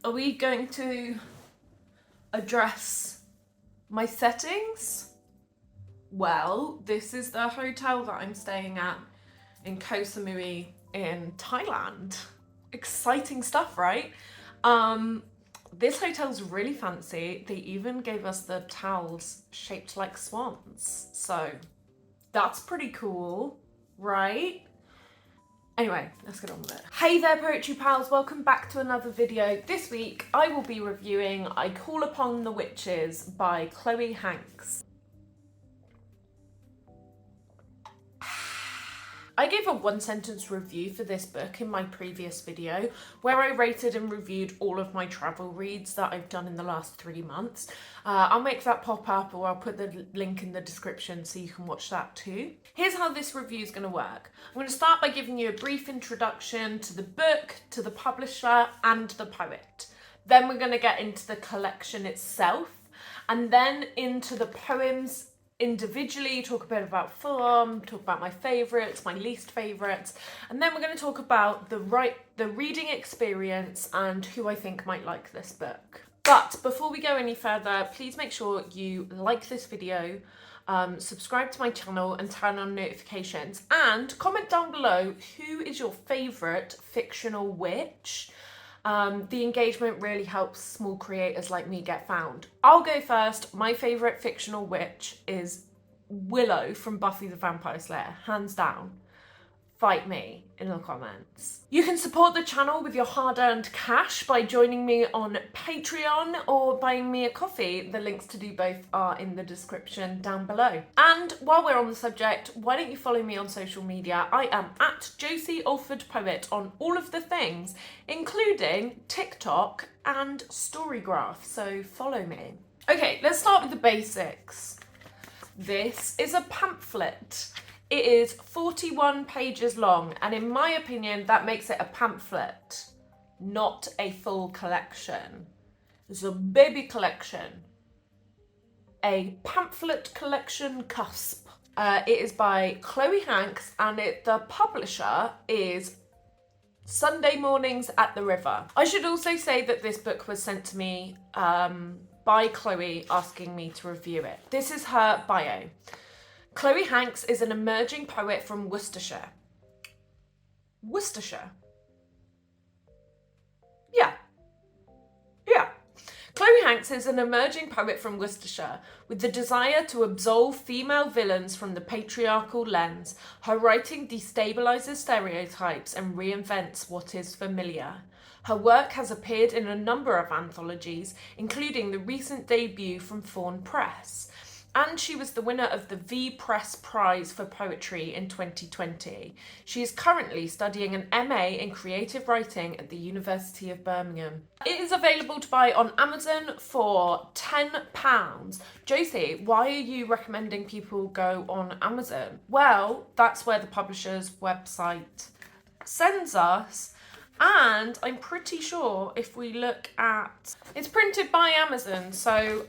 Are we going to address my settings? Well, this is the hotel that I'm staying at in Koh Samui in Thailand. Exciting stuff, right? This hotel's really fancy. They even gave us the towels shaped like swans. So that's pretty cool, right? Anyway, let's get on with it. Hey there, Poetry Pals, welcome back to another video. This week, I will be reviewing I Call Upon the Witches by Chloe Hanks. I gave a one-sentence review for this book in my previous video, where I rated and reviewed all of my travel reads that I've done in the last 3 months. I'll make that pop up, or I'll put the link in the description so you can watch that too. Here's how this review is going to work. I'm going to start by giving you a brief introduction to the book, to the publisher, and the poet. Then we're going to get into the collection itself, and then into the poems individually, talk a bit about form, talk about my favourites, my least favourites, and then we're going to talk about the reading experience and who I think might like this book. But before we go any further, please make sure you like this video, subscribe to my channel and turn on notifications, and comment down below who is your favourite fictional witch. The engagement really helps small creators like me get found. I'll go first. My favourite fictional witch is Willow from Buffy the Vampire Slayer, hands down. Fight me in the comments. You can support the channel with your hard-earned cash by joining me on Patreon or buying me a coffee. The links to do both are in the description down below. And while we're on the subject, why don't you follow me on social media? I am at Josie Alford Poet on all of the things, including TikTok and Storygraph, so follow me. Okay, let's start with the basics. This is a pamphlet. It is 41 pages long, and in my opinion, that makes it a pamphlet, not a full collection. It's a baby collection. A pamphlet collection cusp. It is by Chloe Hanks, and the publisher is Sunday Mornings at the River. I should also say that this book was sent to me by Chloe asking me to review it. This is her bio. Chloe Hanks is an emerging poet from Worcestershire. Worcestershire? Yeah. Chloe Hanks is an emerging poet from Worcestershire. With the desire to absolve female villains from the patriarchal lens, her writing destabilises stereotypes and reinvents what is familiar. Her work has appeared in a number of anthologies, including the recent debut from Fawn Press. And she was the winner of the V Press Prize for Poetry in 2020. She is currently studying an MA in creative writing at the University of Birmingham. It is available to buy on Amazon for £10. Josie, why are you recommending people go on Amazon? Well, that's where the publisher's website sends us. And I'm pretty sure if we look at... It's printed by Amazon, so...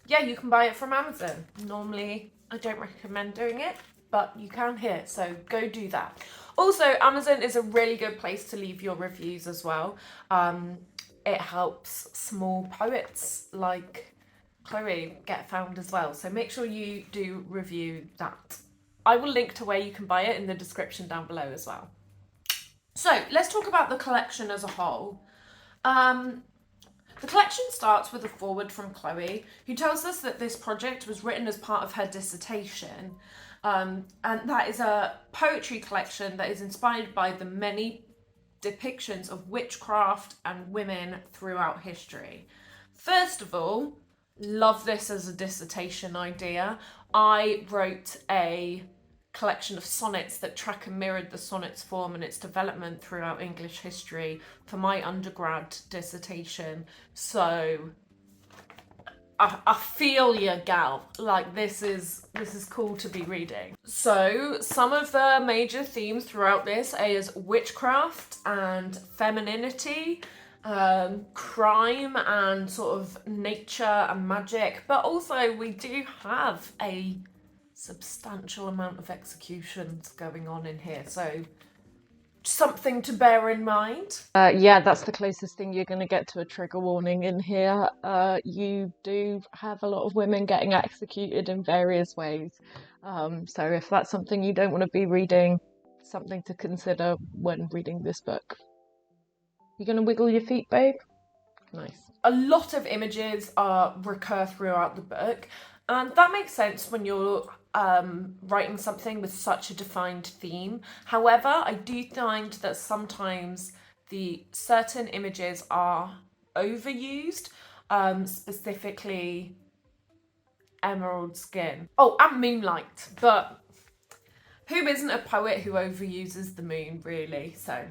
yeah, you can buy it from Amazon. Normally, I don't recommend doing it, but you can here, so go do that. Also, Amazon is a really good place to leave your reviews as well. It helps small poets like Chloe get found as well, so make sure you do review that. I will link to where you can buy it in the description down below as well. So, let's talk about the collection as a whole. The collection starts with a foreword from Chloe, who tells us that this project was written as part of her dissertation, and that is a poetry collection that is inspired by the many depictions of witchcraft and women throughout history. First of all, love this as a dissertation idea. I wrote a collection of sonnets that track and mirrored the sonnet's form and its development throughout English history for my undergrad dissertation. So I feel ya, gal. Like this is cool to be reading. So some of the major themes throughout this is witchcraft and femininity, crime and sort of nature and magic, but also we do have a substantial amount of executions going on in here, so something to bear in mind. Yeah, that's the closest thing you're going to get to a trigger warning in here. You do have a lot of women getting executed in various ways. So if that's something you don't want to be reading, something to consider when reading this book. You going to wiggle your feet, babe? Nice. A lot of images recur throughout the book, and that makes sense when you're writing something with such a defined theme. However, I do find that sometimes the certain images are overused, specifically emerald skin. Oh, and moonlight, but who isn't a poet who overuses the moon, really? So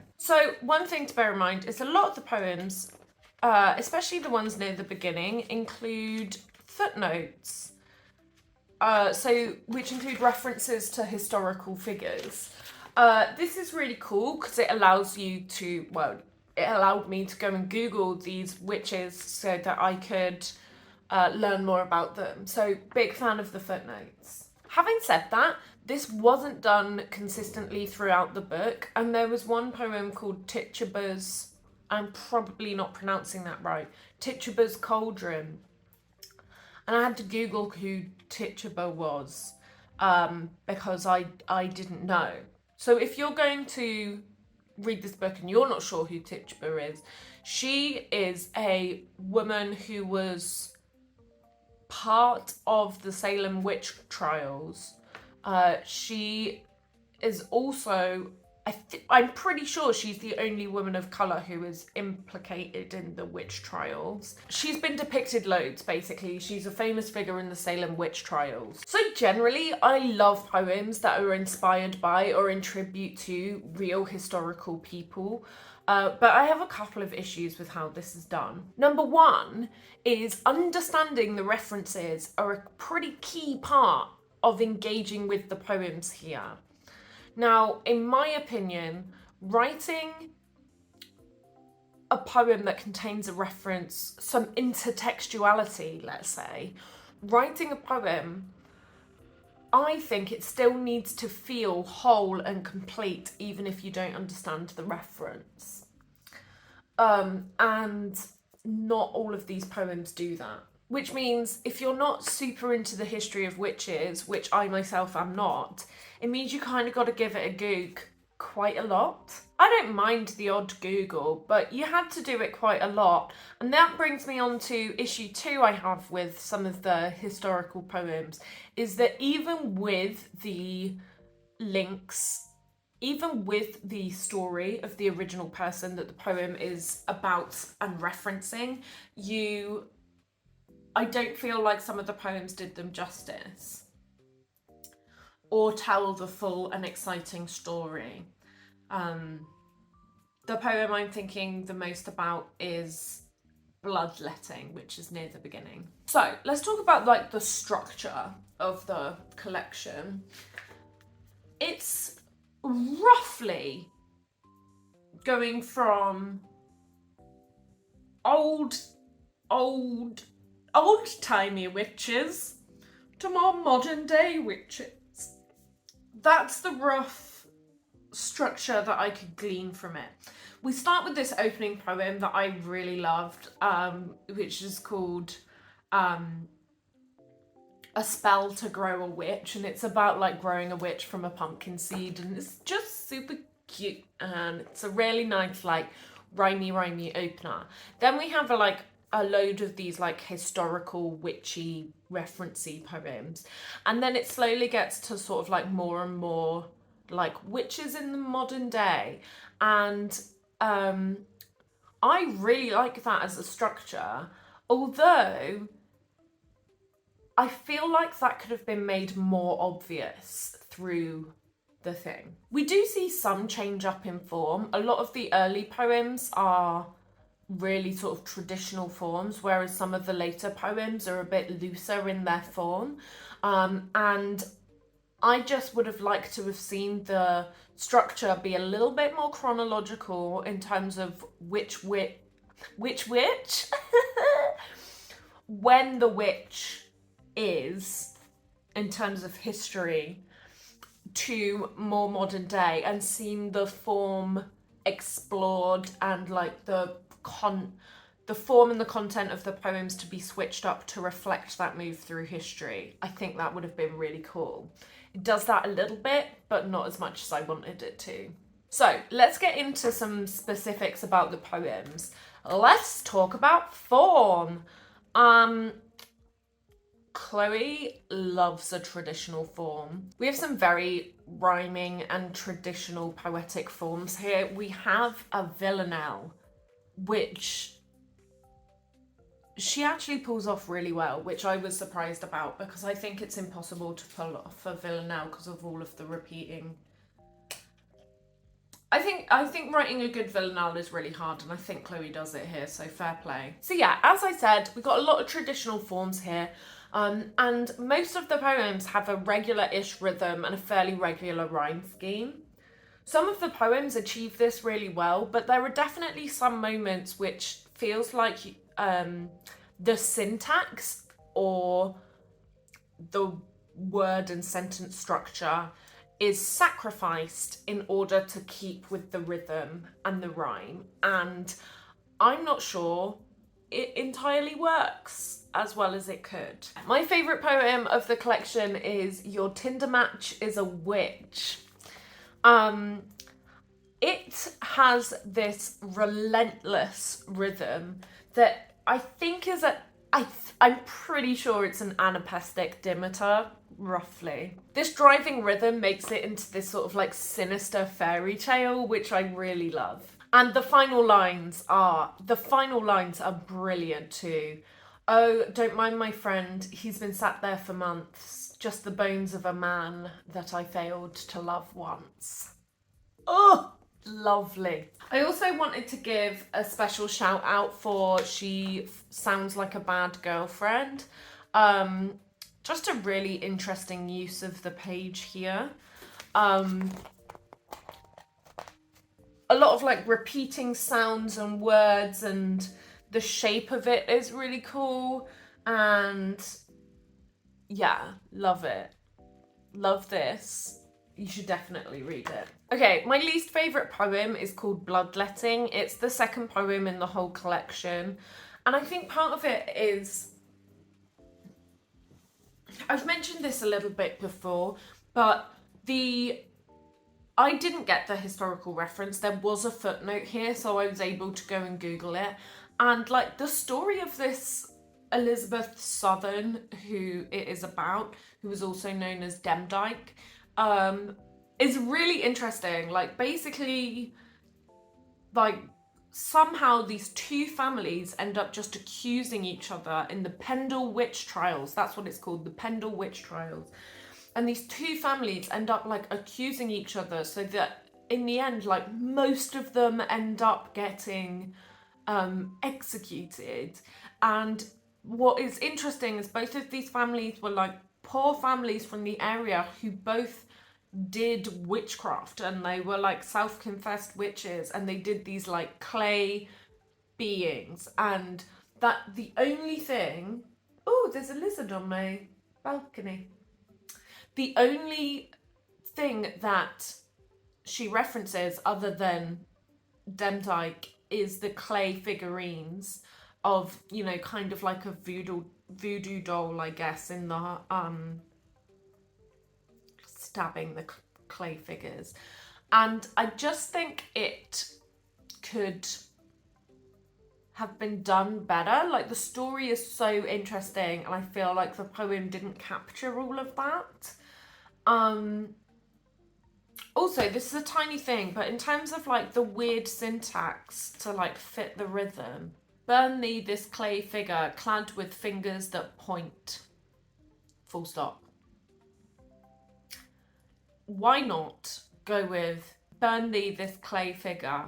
one thing to bear in mind is a lot of the poems, especially the ones near the beginning, include footnotes. Which include references to historical figures. This is really cool because it allows you to, well, it allowed me to go and Google these witches so that I could learn more about them. So, big fan of the footnotes. Having said that, this wasn't done consistently throughout the book, and there was one poem called Tituba's, I'm probably not pronouncing that right, Tituba's Cauldron. And I had to Google who Tituba was because I didn't know. So if you're going to read this book and you're not sure who Tituba is, she is a woman who was part of the Salem witch trials. She is also, I'm pretty sure she's the only woman of colour who is implicated in the witch trials. She's been depicted loads, basically. She's a famous figure in the Salem witch trials. So generally, I love poems that are inspired by or in tribute to real historical people. But I have a couple of issues with how this is done. Number one is understanding the references are a pretty key part of engaging with the poems here. Now, in my opinion, writing a poem that contains a reference, some intertextuality, let's say, writing a poem, I think it still needs to feel whole and complete, even if you don't understand the reference. And not all of these poems do that. Which means if you're not super into the history of witches, which I myself am not, it means you kind of got to give it a goog quite a lot. I don't mind the odd Google, but you had to do it quite a lot. And that brings me on to issue 2 I have with some of the historical poems, is that even with the links, even with the story of the original person that the poem is about and referencing, I don't feel like some of the poems did them justice or tell the full and exciting story. The poem I'm thinking the most about is Bloodletting, which is near the beginning. So let's talk about like the structure of the collection. It's roughly going from old-timey witches to more modern day witches. That's the rough structure that I could glean from it. We start with this opening poem that I really loved, which is called A Spell to Grow a Witch, and it's about like growing a witch from a pumpkin seed, and it's just super cute, and it's a really nice like rhymey opener. Then we have a load of these like historical witchy referencey poems, and then it slowly gets to sort of like more and more like witches in the modern day, and I really like that as a structure, although I feel like that could have been made more obvious through the thing. We do see some change up in form. A lot of the early poems are really sort of traditional forms, whereas some of the later poems are a bit looser in their form. And I just would have liked to have seen the structure be a little bit more chronological in terms of which witch when the witch is in terms of history, to more modern day and seen the form explored and like the form and the content of the poems to be switched up to reflect that move through history. I think that would have been really cool. It does that a little bit, but not as much as I wanted it to. So let's get into some specifics about the poems. Let's talk about form. Chloe loves a traditional form. We have some very rhyming and traditional poetic forms here. We have a villanelle, which she actually pulls off really well, which I was surprised about because I think it's impossible to pull off a villanelle because of all of the repeating. I think writing a good villanelle is really hard, and I think Chloe does it here, so fair play. So yeah, as I said, we've got a lot of traditional forms here, and most of the poems have a regular-ish rhythm and a fairly regular rhyme scheme. Some of the poems achieve this really well, but there are definitely some moments which feels like the syntax or the word and sentence structure is sacrificed in order to keep with the rhythm and the rhyme, and I'm not sure it entirely works as well as it could. My favourite poem of the collection is Your Tinder Match is a Witch. It has this relentless rhythm that I think is I'm pretty sure it's an anapestic dimeter, roughly. This driving rhythm makes it into this sort of like sinister fairy tale, which I really love. And the final lines are brilliant too. Oh, don't mind my friend, he's been sat there for months, just the bones of a man that I failed to love once. Oh, lovely. I also wanted to give a special shout out for She Sounds Like a Bad Girlfriend. Just a really interesting use of the page here. A lot of like repeating sounds and words, and the shape of it is really cool. And yeah, love it. Love this. You should definitely read it. Okay, my least favourite poem is called Bloodletting. It's the second poem in the whole collection. And I think part of it is, I've mentioned this a little bit before, but I didn't get the historical reference. There was a footnote here, so I was able to go and Google it. And like the story of this Elizabeth Southern, who it is about, who was also known as Demdike, is really interesting. Like basically, like somehow these two families end up just accusing each other in the Pendle Witch Trials. That's what it's called, the Pendle Witch Trials. And these two families end up like accusing each other, so that in the end, like most of them end up getting executed. And what is interesting is both of these families were like poor families from the area who both did witchcraft, and they were like self-confessed witches, and they did these like clay beings, and that the only thing, oh, there's a lizard on my balcony. The only thing that she references other than Demdike is the clay figurines of, you know, kind of like a voodoo doll, I guess, in the stabbing the clay figures. And I just think it could have been done better. Like the story is so interesting, and I feel like the poem didn't capture all of that. Also, this is a tiny thing, but in terms of like the weird syntax to like fit the rhythm, burn thee this clay figure clad with fingers that point. Full stop. Why not go with burn thee this clay figure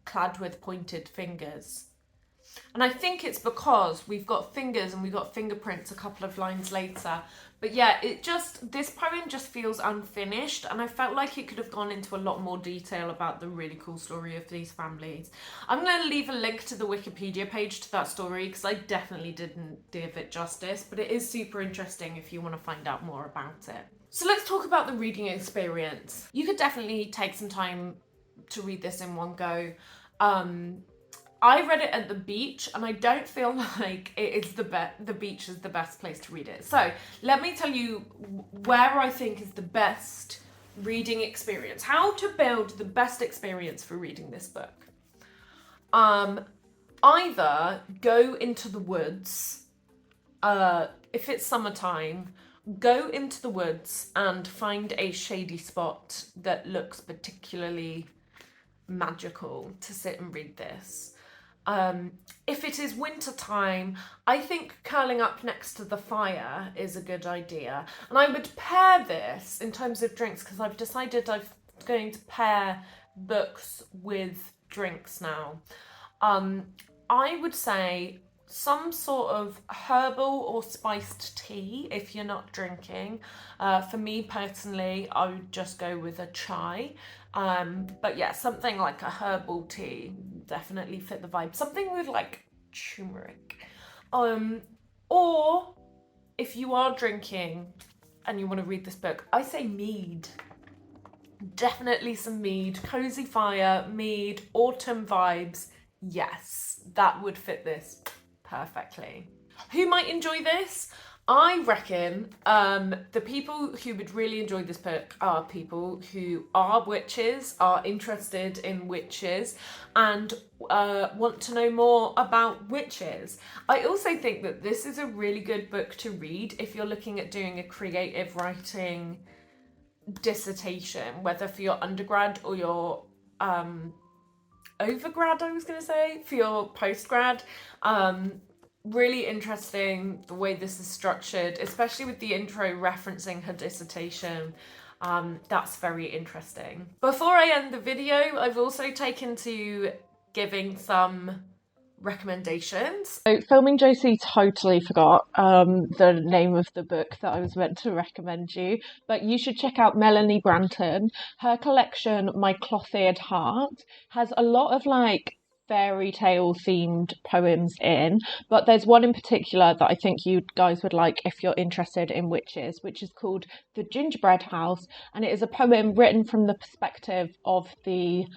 clad with pointed fingers? And I think it's because we've got fingers and we've got fingerprints a couple of lines later. But yeah, this poem just feels unfinished, and I felt like it could have gone into a lot more detail about the really cool story of these families. I'm going to leave a link to the Wikipedia page to that story because I definitely didn't give it justice, but it is super interesting if you want to find out more about it. So let's talk about the reading experience. You could definitely take some time to read this in one go. I read it at the beach, and I don't feel like it is the beach is the best place to read it. So let me tell you where I think is the best reading experience. How to build the best experience for reading this book. Either go into the woods, if it's summertime, go into the woods and find a shady spot that looks particularly magical to sit and read this. If it is winter time, I think curling up next to the fire is a good idea. And I would pair this in terms of drinks, because I've decided I'm going to pair books with drinks now. I would say some sort of herbal or spiced tea if you're not drinking. For me personally, I would just go with a chai. But yeah, something like a herbal tea definitely fit the vibe. Something with like turmeric. Or if you are drinking and you want to read this book, I say mead. Definitely some mead. Cozy fire, mead, autumn vibes. Yes, that would fit this perfectly. Who might enjoy this? I reckon the people who would really enjoy this book are people who are witches, are interested in witches, and want to know more about witches. I also think that this is a really good book to read if you're looking at doing a creative writing dissertation, whether for your undergrad or your overgrad, I was going to say, for your postgrad. Really interesting the way this is structured, especially with the intro referencing her dissertation. That's very interesting. Before I end the video, I've also taken to giving some recommendations. So Filming Josie totally forgot the name of the book that I was meant to recommend you, but you should check out Melanie Branton. Her collection, My Cloth-Eared Heart, has a lot of like fairy tale themed poems in, but there's one in particular that I think you guys would like if you're interested in witches, which is called The Gingerbread House, and it is a poem written from the perspective of the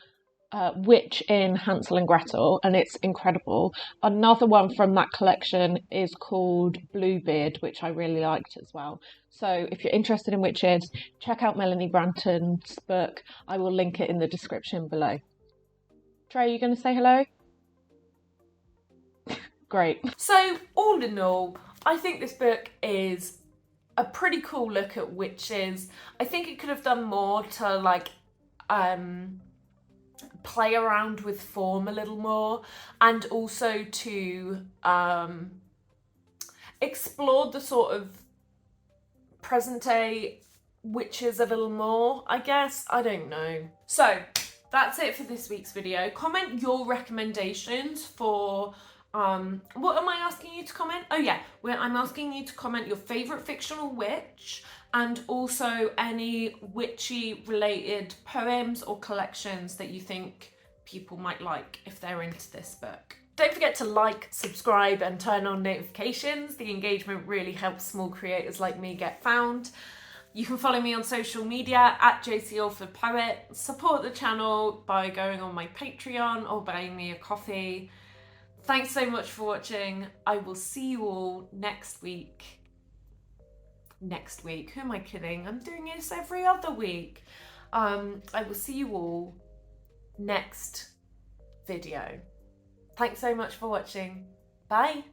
witch in Hansel and Gretel, and it's incredible. Another one from that collection is called Bluebeard, which I really liked as well. So if you're interested in witches, check out Melanie Branton's book. I will link it in the description below. Trey, are you going to say hello? Great. So all in all, I think this book is a pretty cool look at witches. I think it could have done more to like play around with form a little more, and also to explore the sort of present day witches a little more, I guess. I don't know. So that's it for this week's video. Comment your recommendations for what am I asking you to comment? Oh yeah, I'm asking you to comment your favourite fictional witch, and also any witchy related poems or collections that you think people might like if they're into this book. Don't forget to like, subscribe and turn on notifications. The engagement really helps small creators like me get found. You can follow me on social media at JCAllfordPoet. Support the channel by going on my Patreon or buying me a coffee. Thanks so much for watching. I will see you all next week. Next week? Who am I kidding? I'm doing this every other week. I will see you all next video. Thanks so much for watching. Bye.